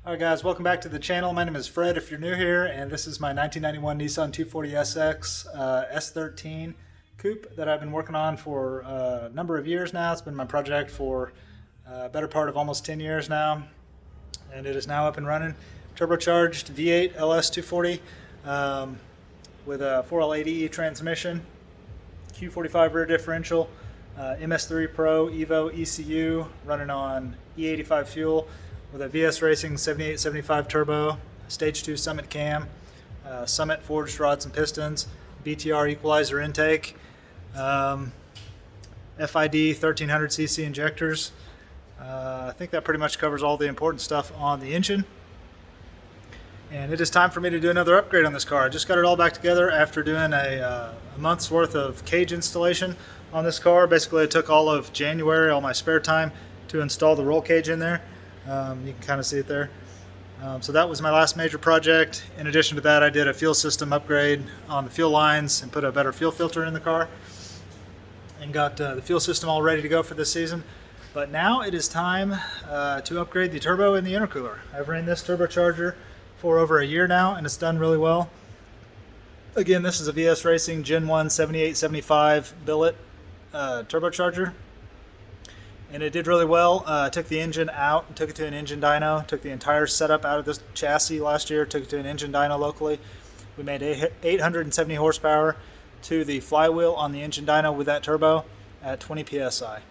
Alright guys, welcome back to the channel. My name is Fred if you're new here, and this is my 1991 Nissan 240SX S13 coupe that I've been working on for a number of years now. It's been my project for a better part of almost 10 years now, and it is now up and running. Turbocharged V8 LS 240 with a 4L80E transmission, Q45 rear differential, MS3 Pro Evo ECU running on E85 fuel, with a VS Racing 7875 turbo, Stage 2 Summit cam, Summit forged rods and pistons, BTR equalizer intake, FID 1300cc injectors. I think that pretty much covers all the important stuff on the engine. And it is time for me to do another upgrade on this car. I just got it all back together after doing a month's worth of cage installation on this car. Basically, I took all of January, all my spare time, to install the roll cage in there. You can kind of see it there. So that was my last major project. In addition to that, I did a fuel system upgrade on the fuel lines and put a better fuel filter in the car and got the fuel system all ready to go for this season. But now it is time to upgrade the turbo and the intercooler. I've ran this turbocharger for over a year now, and it's done really well. Again, this is a VS Racing Gen 1 7875 billet turbocharger. And it did really well. I took the engine out and took it to an engine dyno. Took the entire setup out of this chassis last year, took it to an engine dyno locally. We made 870 horsepower to the flywheel on the engine dyno with that turbo at 20 psi.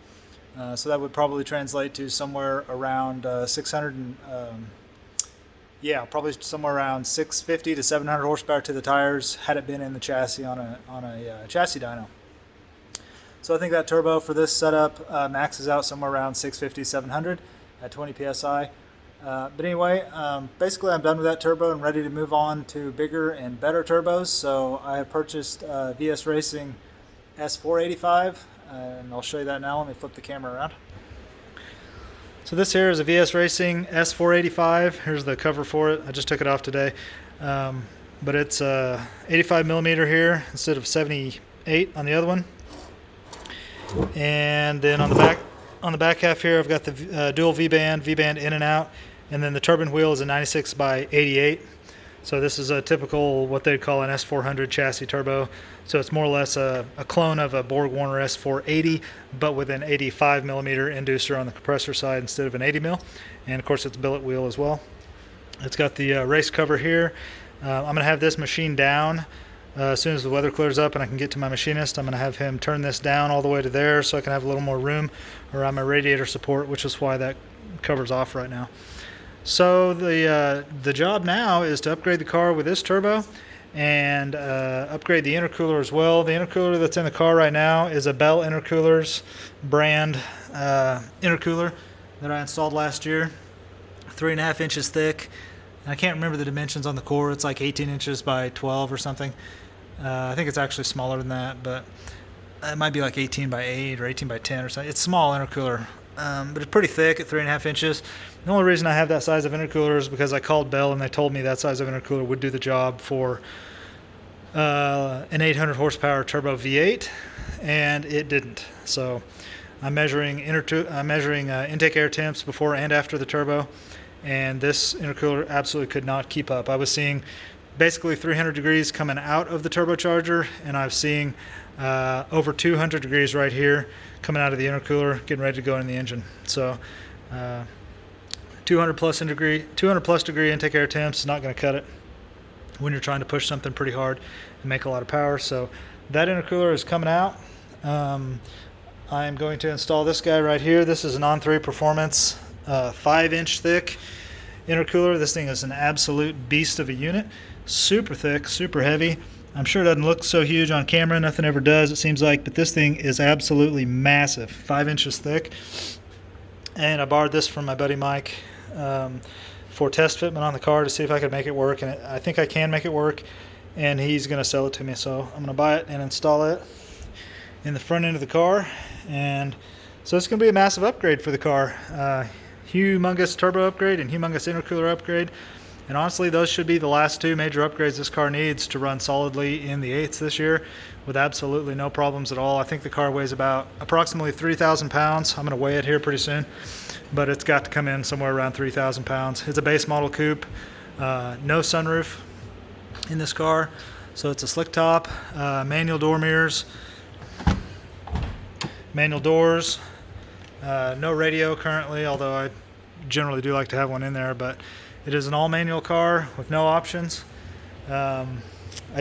So that would probably translate to somewhere around 650 to 700 horsepower to the tires had it been in the chassis on a chassis dyno. So I think that turbo for this setup maxes out somewhere around 650, 700 at 20 psi. But anyway, basically I'm done with that turbo and ready to move on to bigger and better turbos. So I have purchased VS Racing S485, and I'll show you that now. Let me flip the camera around. So this here is a VS Racing S485. Here's the cover for it. I just took it off today. But it's 85 millimeter here instead of 78 on the other one. And then on the back half here, I've got the dual V-band in and out, and then the turbine wheel is a 96 by 88. So this is a typical what they'd call an S400 chassis turbo. So it's more or less a clone of a Borg-Warner S480, but with an 85 millimeter inducer on the compressor side instead of an 80 mil. And of course, it's billet wheel as well. It's got the race cover here. I'm going to have this machine down. As soon as the weather clears up and I can get to my machinist, I'm going to have him turn this down all the way to there so I can have a little more room around my radiator support, which is why that cover's off right now. So the job now is to upgrade the car with this turbo and upgrade the intercooler as well. The intercooler that's in the car right now is a Bell Intercoolers brand intercooler that I installed last year, 3.5 inches thick. I can't remember the dimensions on the core. It's like 18 inches by 12 or something. I think it's actually smaller than that, but it might be like 18 by 8 or 18 by 10 or something. It's a small intercooler, but it's pretty thick at 3.5 inches. The only reason I have that size of intercooler is because I called Bell and they told me that size of intercooler would do the job for an 800 horsepower turbo V8, and it didn't. So I'm measuring intake air temps before and after the turbo, and this intercooler absolutely could not keep up. I was seeing basically 300 degrees coming out of the turbocharger, and I'm seeing over 200 degrees right here coming out of the intercooler, getting ready to go in the engine. So 200 plus degree intake air temps is not going to cut it when you're trying to push something pretty hard and make a lot of power. So that intercooler is coming out. I'm going to install this guy right here. This is an On3 Performance 5-inch thick intercooler. This thing is an absolute beast of a unit. Super thick, super heavy. I'm sure it doesn't look so huge on camera. Nothing ever does, it seems like, but this thing is absolutely massive. 5 inches thick. And I borrowed this from my buddy Mike for test fitment on the car to see if I could make it work, and I think I can make it work, and he's going to sell it to me. So I'm going to buy it and install it in the front end of the car, and so it's going to be a massive upgrade for the car. Humongous turbo upgrade and humongous intercooler upgrade. And honestly, those should be the last two major upgrades this car needs to run solidly in the 8s this year with absolutely no problems at all. I think the car weighs about approximately 3,000 pounds. I'm going to weigh it here pretty soon, but it's got to come in somewhere around 3,000 pounds. It's a base model coupe, no sunroof in this car. So it's a slick top, manual door mirrors, manual doors, no radio currently, although I generally do like to have one in there, but it is an all manual car with no options. I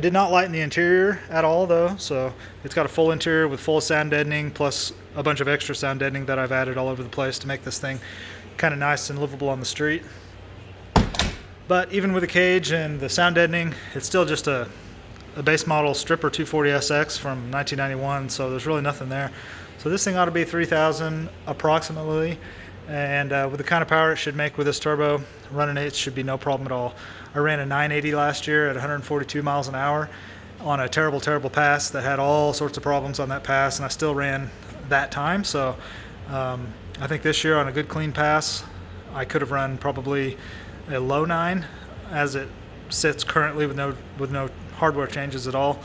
did not lighten the interior at all though, so it's got a full interior with full sound deadening plus a bunch of extra sound deadening that I've added all over the place to make this thing kind of nice and livable on the street. But even with the cage and the sound deadening, it's still just a base model Stripper 240SX from 1991, so there's really nothing there. So this thing ought to be 3,000 approximately, and with the kind of power it should make with this turbo, running 8 should be no problem at all. I ran a 980 last year at 142 miles an hour on a terrible pass that had all sorts of problems on that pass, and I still ran that time. So I think this year on a good clean pass, I could have run probably a low 9 as it sits currently with no hardware changes at all.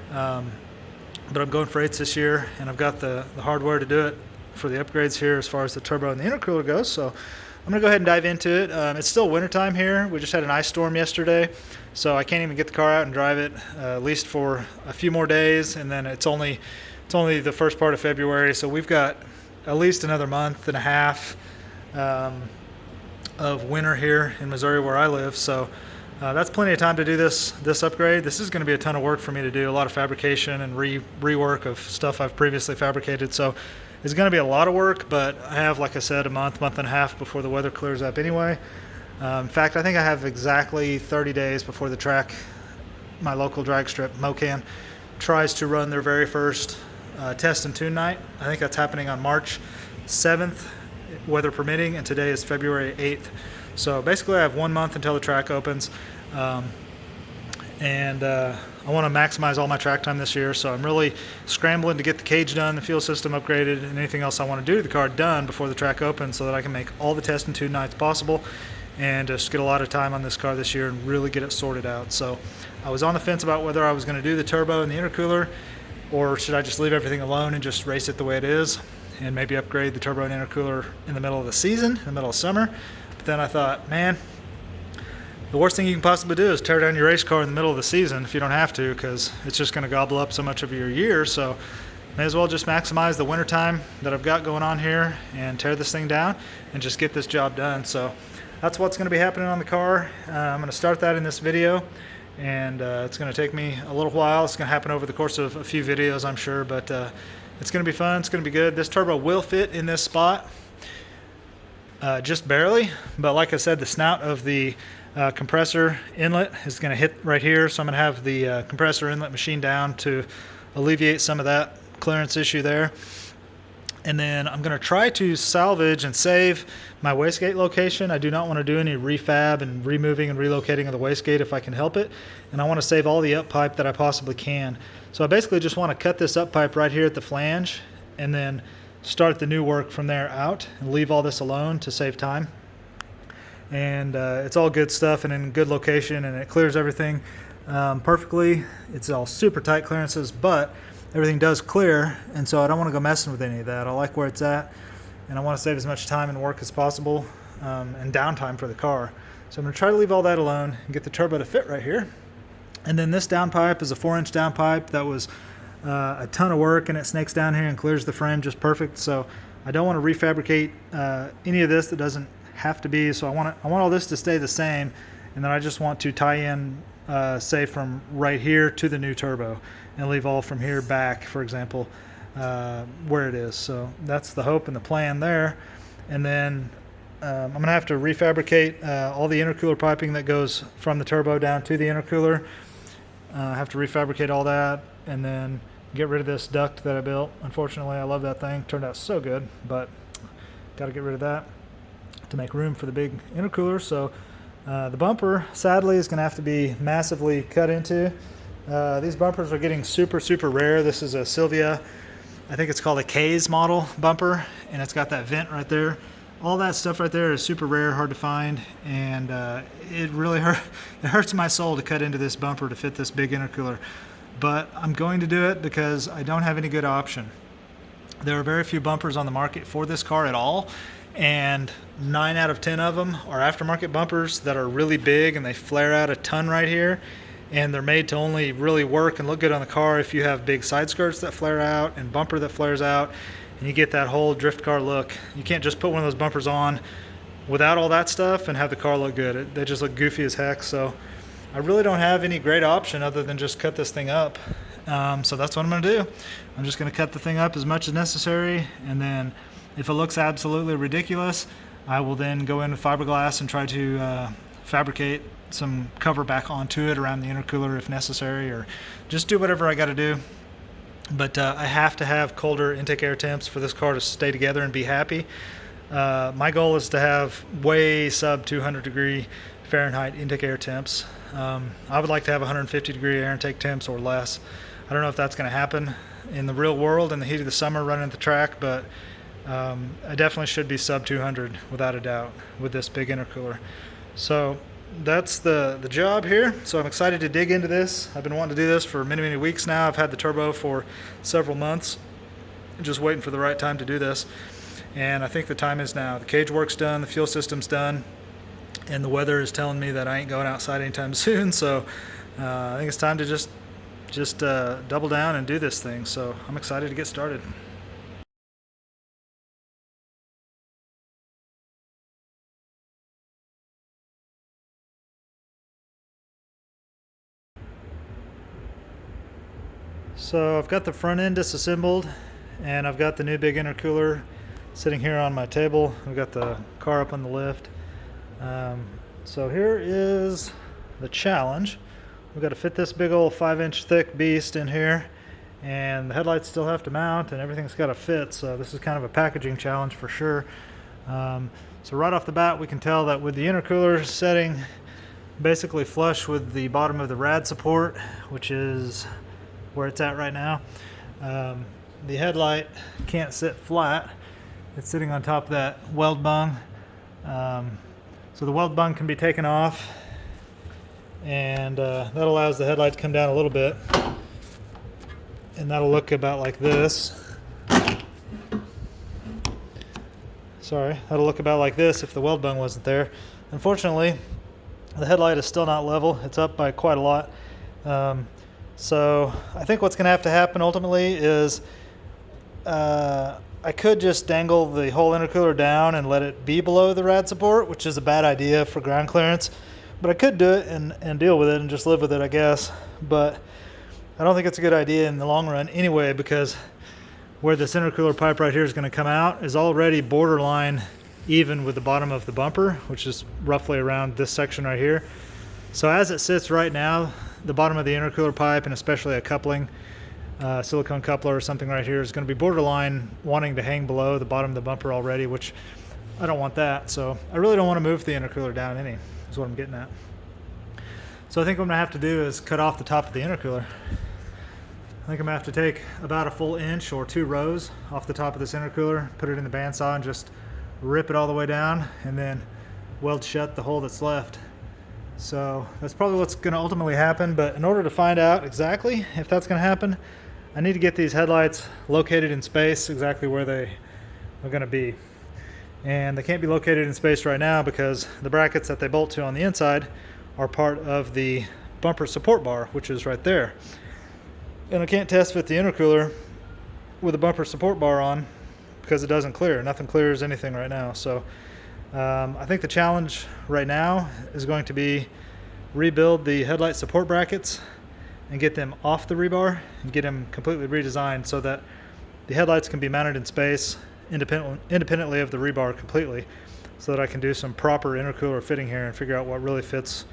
But I'm going for 8s this year, and I've got the hardware to do it for the upgrades here as far as the turbo and the intercooler goes. So I'm going to go ahead and dive into it. It's still wintertime here. We just had an ice storm yesterday, so I can't even get the car out and drive it at least for a few more days, and then it's only the first part of February, so we've got at least another month and a half of winter here in Missouri where I live. So that's plenty of time to do this upgrade. This is going to be a ton of work for me to do, a lot of fabrication and rework of stuff I've previously fabricated. So it's going to be a lot of work, but I have, like I said, a month and a half before the weather clears up anyway. In fact, I think I have exactly 30 days before the track, my local drag strip, Mocan, tries to run their very first test and tune night. I think that's happening on March 7th, weather permitting, and today is February 8th. So basically I have 1 month until the track opens, and I want to maximize all my track time this year, so I'm really scrambling to get the cage done, the fuel system upgraded, and anything else I want to do to the car done before the track opens so that I can make all the test and tune nights possible and just get a lot of time on this car this year and really get it sorted out. So I was on the fence about whether I was going to do the turbo and the intercooler, or should I just leave everything alone and just race it the way it is and maybe upgrade the turbo and intercooler in the middle of the season, in the middle of summer. But then I thought, man, the worst thing you can possibly do is tear down your race car in the middle of the season if you don't have to, because it's just going to gobble up so much of your year. So may as well just maximize the winter time that I've got going on here and tear this thing down and just get this job done. So that's what's going to be happening on the car. I'm going to start that in this video, and it's going to take me a little while. It's going to happen over the course of a few videos, I'm sure, but it's going to be fun. It's going to be good. This turbo will fit in this spot, just barely, but like I said, the snout of the compressor inlet is going to hit right here, so I'm going to have the compressor inlet machine down to alleviate some of that clearance issue there. And then I'm going to try to salvage and save my wastegate location. I do not want to do any refab and removing and relocating of the wastegate if I can help it, and I want to save all the up pipe that I possibly can. So I basically just want to cut this up pipe right here at the flange and then start the new work from there out and leave all this alone to save time. And it's all good stuff and in good location, and it clears everything perfectly. It's all super tight clearances, but everything does clear, and so I don't want to go messing with any of that. I like where it's at, and I want to save as much time and work as possible and downtime for the car. So I'm going to try to leave all that alone and get the turbo to fit right here. And then this downpipe is a 4-inch downpipe that was a ton of work, and it snakes down here and clears the frame just perfect. So I don't want to refabricate any of this that doesn't have to be. So I want all this to stay the same, and then I just want to tie in say from right here to the new turbo and leave all from here back, for example, where it is. So that's the hope and the plan there. And then I'm going to have to refabricate all the intercooler piping that goes from the turbo down to the intercooler. I have to refabricate all that and then get rid of this duct that I built. Unfortunately, I love that thing. Turned out so good, but got to get rid of that to make room for the big intercooler. So the bumper, sadly, is going to have to be massively cut into. These bumpers are getting super rare. This is a, I think it's called a Sylvia, I think it's called a K's model bumper, and it's got that vent right there. all that stuff right there is super rare, hard to find, and it really it hurts my soul to cut into this bumper to fit this big intercooler. But I'm going to do it because I don't have any good option. There are very few bumpers on the market for this car at all, and 9 out of 10 of them are aftermarket bumpers that are really big and they flare out a ton right here, and they're made to only really work and look good on the car if you have big side skirts that flare out and bumper that flares out, and you get that whole drift car look. You can't just put one of those bumpers on without all that stuff and have the car look good. They just look goofy as heck. So I really don't have any great option other than just cut this thing up. So that's what I'm going to do. I'm just going to cut the thing up as much as necessary, and then if it looks absolutely ridiculous, I will then go in with fiberglass and try to fabricate some cover back onto it around the intercooler if necessary, or just do whatever I got to do. But I have to have colder intake air temps for this car to stay together and be happy. My goal is to have way sub 200 degree Fahrenheit intake air temps. I would like to have 150 degree air intake temps or less. I don't know if that's going to happen in the real world in the heat of the summer running at the track, but I definitely should be sub 200 without a doubt with this big intercooler. So that's the job here. So I'm excited to dig into this. I've been wanting to do this for many weeks now. I've had the turbo for several months, just waiting for the right time to do this, and I think the time is now. The cage work's done, the fuel system's done, and the weather is telling me that I ain't going outside anytime soon. So I think it's time to just double down and do this thing. So I'm excited to get started. So I've got the front end disassembled, and I've got the new big intercooler sitting here on my table. I've got the car up on the lift. So here is the challenge. We've got to fit this big old 5-inch thick beast in here, and the headlights still have to mount and everything's got to fit. So this is kind of a packaging challenge for sure. So right off the bat, we can tell that with the intercooler setting basically flush with the bottom of the rad support, which is where it's at right now, the headlight can't sit flat. It's sitting on top of that weld bung. So the weld bung can be taken off, and that allows the headlight to come down a little bit, and that'll look about like this. Sorry, that'll look about like this if the weld bung wasn't there. Unfortunately, the headlight is still not level. It's up by quite a lot. So I think what's going to have to happen ultimately is I could just dangle the whole intercooler down and let it be below the rad support, which is a bad idea for ground clearance. But I could do it and deal with it and just live with it, I guess. But I don't think it's a good idea in the long run anyway, because where this intercooler pipe right here is going to come out is already borderline even with the bottom of the bumper, which is roughly around this section right here. So as it sits right now, the bottom of the intercooler pipe, and especially a coupling, silicone coupler or something right here, is going to be borderline wanting to hang below the bottom of the bumper already, which I don't want that. So I really don't want to move the intercooler down any, is what I'm getting at. So I think what I'm going to have to do is cut off the top of the intercooler. I think I'm going to have to take about a full inch or 2 rows off the top of this intercooler, put it in the bandsaw, and just rip it all the way down, and then weld shut the hole that's left. So that's probably what's going to ultimately happen, but in order to find out exactly if that's going to happen, I need to get these headlights located in space exactly where they are going to be. And they can't be located in space right now because the brackets that they bolt to on the inside are part of the bumper support bar, which is right there. And I can't test fit the intercooler with a bumper support bar on because it doesn't clear. Nothing clears anything right now. So I think the challenge right now is going to be rebuild the headlight support brackets and get them off the rebar and get them completely redesigned so that the headlights can be mounted in space independently of the rebar completely, so that I can do some proper intercooler fitting here and figure out what really fits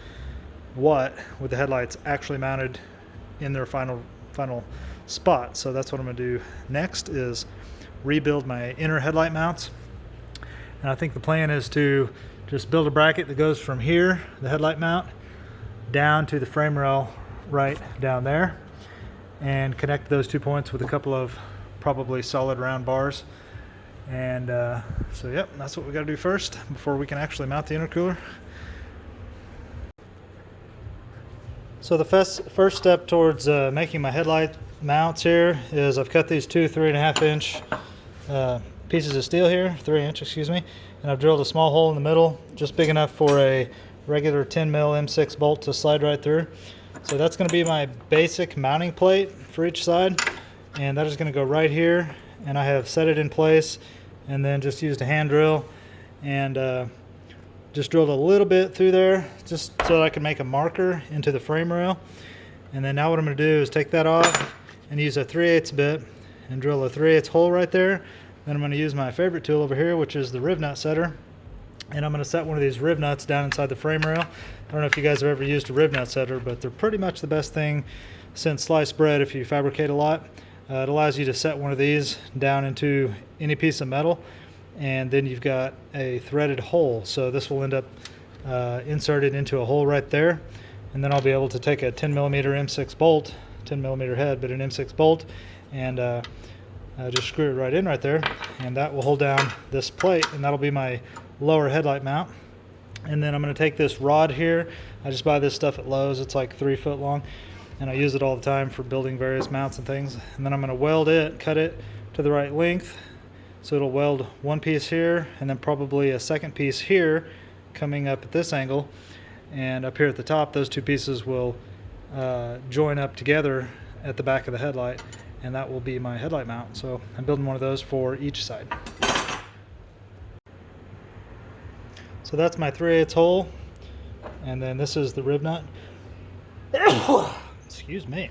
what with the headlights actually mounted in their final spot. So that's what I'm going to do next, is rebuild my inner headlight mounts. And I think the plan is to just build a bracket that goes from here, the headlight mount, down to the frame rail right down there, and connect those 2 points with a couple of probably solid round bars. And so yep, that's what we got to do first before we can actually mount the intercooler. So the first step towards making my headlight mounts here is I've cut these two 3.5 inch pieces of steel here, 3 inch, excuse me, and I've drilled a small hole in the middle, just big enough for a regular 10 mil M6 bolt to slide right through. So that's going to be my basic mounting plate for each side, and that is going to go right here, and I have set it in place and then just used a hand drill and just drilled a little bit through there just so that I can make a marker into the frame rail. And then now what I'm going to do is take that off and use a 3/8 bit and drill a 3/8 hole right there. Then I'm going to use my favorite tool over here, which is the riv nut setter, and I'm going to set one of these riv nuts down inside the frame rail. I don't know if you guys have ever used a riv nut setter, but they're pretty much the best thing since sliced bread if you fabricate a lot. It allows you to set one of these down into any piece of metal, and then you've got a threaded hole. So this will end up inserted into a hole right there, and then I'll be able to take a 10 millimeter M6 bolt, 10 millimeter head, but an M6 bolt, and just screw it right in right there, and that will hold down this plate, and that'll be my lower headlight mount. And then I'm going to take this rod here. I just buy this stuff at Lowe's. It's like 3 foot long, and I use it all the time for building various mounts and things. And then I'm going to weld it, cut it to the right length, so it'll weld one piece here and then probably a second piece here coming up at this angle, and up here at the top those two pieces will join up together at the back of the headlight, and that will be my headlight mount. So I'm building one of those for each side. So that's my 3/8 hole, and then this is the riv nut. Excuse me.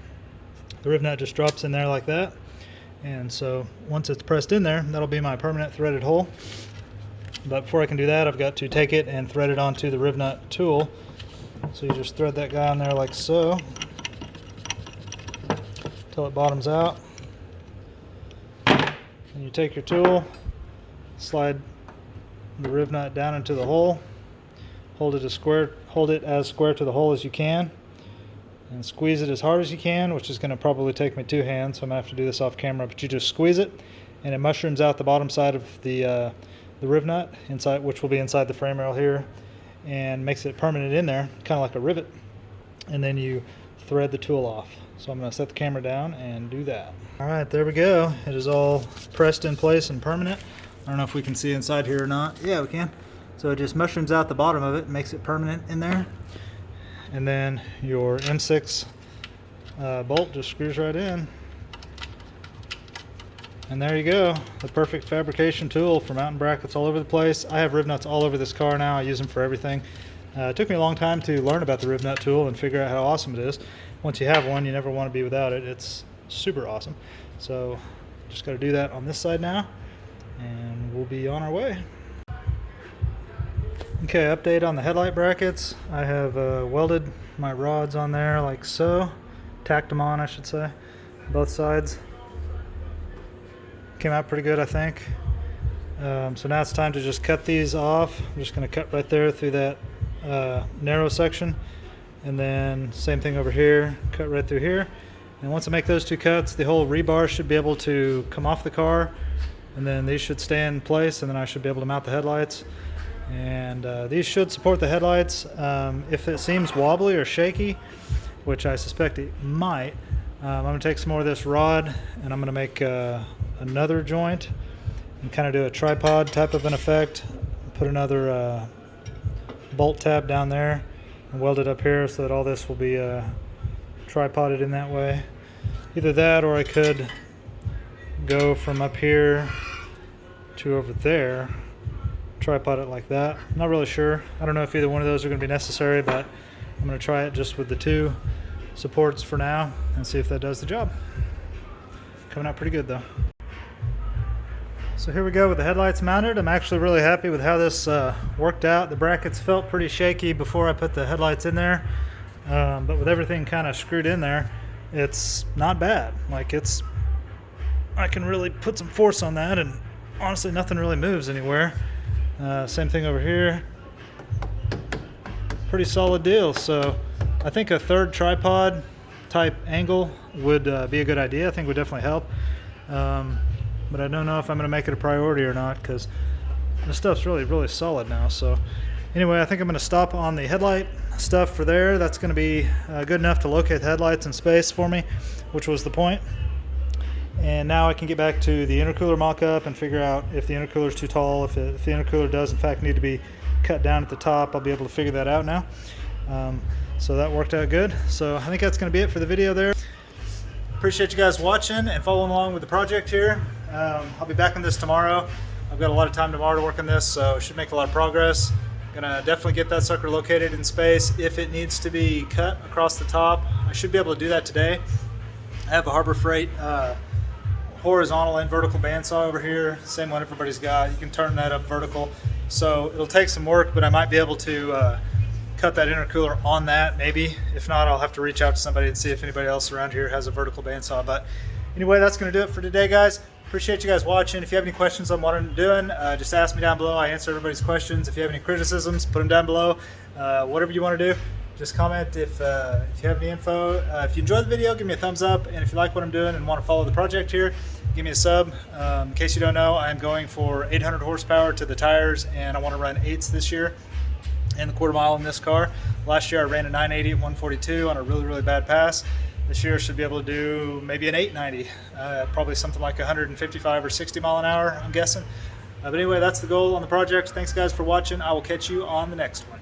The riv nut just drops in there like that, and so once it's pressed in there, that'll be my permanent threaded hole. But before I can do that, I've got to take it and thread it onto the riv nut tool. So you just thread that guy on there like so until it bottoms out. And you take your tool, slide the riv nut down into the hole, hold it as square to the hole as you can, and squeeze it as hard as you can, which is going to probably take me 2 hands, so I'm going to have to do this off camera. But you just squeeze it, and it mushrooms out the bottom side of the riv nut inside, which will be inside the frame rail here, and makes it permanent in there, kind of like a rivet. And then you thread the tool off. So I'm going to set the camera down and do that. All right, there we go. It is all pressed in place and permanent. I don't know if we can see inside here or not. Yeah, we can. So it just mushrooms out the bottom of it, makes it permanent in there. And then your M6 bolt just screws right in. And there you go, the perfect fabrication tool for mounting brackets all over the place. I have riv nuts all over this car now. I use them for everything. It took me a long time to learn about the riv nut tool and figure out how awesome it is. Once you have one, you never want to be without it. It's super awesome. So just got to do that on this side now, and we'll be on our way. Okay, update on the headlight brackets. I have welded my rods on there like so. Tacked them on, I should say, both sides. Came out pretty good, I think. So now it's time to just cut these off. I'm just going to cut right there through that narrow section, and then same thing over here, cut right through here. And once I make those 2 cuts, the whole rebar should be able to come off the car, and then these should stay in place, and then I should be able to mount the headlights. And these should support the headlights. If it seems wobbly or shaky, which I suspect it might, I'm going to take some more of this rod, and I'm going to make another joint and kind of do a tripod type of an effect. Put another bolt tab down there and weld it up here so that all this will be tripoded in that way. Either that, or I could go from up here to over there, tripod it like that. I'm not really sure. I don't know if either one of those are going to be necessary, but I'm going to try it just with the 2 supports for now and see if that does the job. Coming out pretty good though. So here we go with the headlights mounted. I'm actually really happy with how this worked out. The brackets felt pretty shaky before I put the headlights in there, but with everything kind of screwed in there, it's not bad. Like, I can really put some force on that, and honestly nothing really moves anywhere. Same thing over here. Pretty solid deal. So I think a 3rd tripod type angle would be a good idea. I think would definitely help. but I don't know if I'm going to make it a priority or not, because this stuff's really solid now. So anyway, I think I'm going to stop on the headlight stuff for there. That's going to be good enough to locate the headlights in space for me, which was the point. And now I can get back to the intercooler mock-up and figure out if the intercooler is too tall. If the intercooler does in fact need to be cut down at the top, I'll be able to figure that out now. So that worked out good. So I think that's going to be it for the video there. Appreciate you guys watching and following along with the project here. I'll be back on this tomorrow. I've got a lot of time tomorrow to work on this, so should make a lot of progress. Gonna definitely get that sucker located in space. If it needs to be cut across the top, I should be able to do that today. I have a Harbor Freight horizontal and vertical bandsaw over here, same one everybody's got. You can turn that up vertical, so it'll take some work, but I might be able to cut that intercooler on that, maybe. If not, I'll have to reach out to somebody and see if anybody else around here has a vertical bandsaw. But anyway, that's going to do it for today, guys. Appreciate you guys watching. If you have any questions on what I'm doing, just ask me down below. I answer everybody's questions. If you have any criticisms, put them down below. Whatever you want to do, just comment if you have any info. If you enjoyed the video, give me a thumbs up. And if you like what I'm doing and want to follow the project here, give me a sub. In case you don't know, I'm going for 800 horsepower to the tires, and I want to run 8s this year and the quarter mile in this car. Last year I ran a 980 at 142 on a really bad pass. This year I should be able to do maybe an 890, probably something like 155 or 60 mile an hour, I'm guessing. But anyway, that's the goal on the project. Thanks guys for watching. I will catch you on the next one.